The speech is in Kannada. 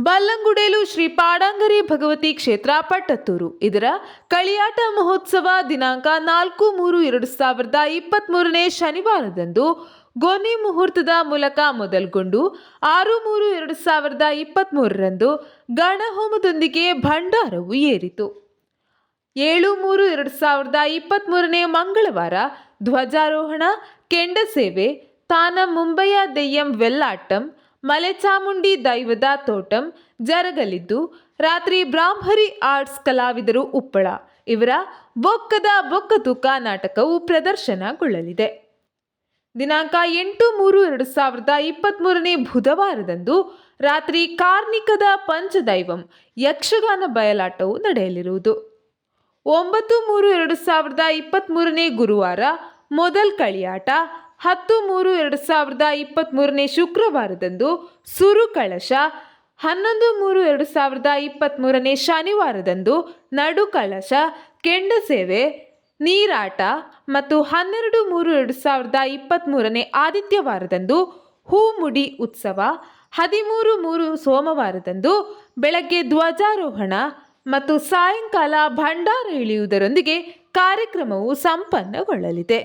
ಬಲ್ಲಂಗುಡೇಲು ಶ್ರೀ ಪಾಡಂಗರಿ ಭಗವತಿ ಕ್ಷೇತ್ರ ಪಟ್ಟತ್ತೂರು ಇದರ ಕಳಿಯಾಟ ಮಹೋತ್ಸವ ದಿನಾಂಕ 4-3-2023 ಶನಿವಾರದಂದು ಗೋನಿ ಮುಹೂರ್ತದ ಮೂಲಕ ಮೊದಲುಗೊಂಡು 6-3-2023 ಗಣಹೋಮದೊಂದಿಗೆ ಭಂಡಾರವು ಏರಿತು. 7-3-2023 ಮಂಗಳವಾರ ಧ್ವಜಾರೋಹಣ, ಕೆಂಡ ಸೇವೆ, ತಾನ ಮುಂಬಯ ದೆಯ್ಯಂ ವೆಲ್ಲಾಟಂ, ಮಲೆಚಾಮುಂಡಿ ದೈವದ ತೋಟಂ ಜರಗಲಿದ್ದು, ರಾತ್ರಿ ಬ್ರಾಹ್ಮರಿ ಆರ್ಟ್ಸ್ ಕಲಾವಿದರು ಉಪ್ಪಳ ಇವರ ಬೊಕ್ಕದ ಬೊಕ್ಕತೂಕ ನಾಟಕವು ಪ್ರದರ್ಶನಗೊಳ್ಳಲಿದೆ. ದಿನಾಂಕ 8-3-2023 ಬುಧವಾರದಂದು ರಾತ್ರಿ ಕಾರ್ಣಿಕದ ಪಂಚದೈವಂ ಯಕ್ಷಗಾನ ಬಯಲಾಟವು ನಡೆಯಲಿರುವುದು. 9-3-2023 ಗುರುವಾರ ಮೊದಲ ಕಳಿಯಾಟ, 10-3-2023 ಶುಕ್ರವಾರದಂದು ಸುರು ಕಳಶ, 11-3-2023 ಶನಿವಾರದಂದು ನಡು ಕಳಶ, ಕೆಂಡ ಸೇವೆ, ನೀರಾಟ ಮತ್ತು 12-3-2023 ಆದಿತ್ಯವಾರದಂದು ಹೂಮುಡಿ ಉತ್ಸವ, 13-3 ಸೋಮವಾರದಂದು ಬೆಳಗ್ಗೆ ಧ್ವಜಾರೋಹಣ ಮತ್ತು ಸಾಯಂಕಾಲ ಭಂಡಾರ ಇಳಿಯುವುದರೊಂದಿಗೆ ಕಾರ್ಯಕ್ರಮವು ಸಂಪನ್ನಗೊಳ್ಳಲಿದೆ.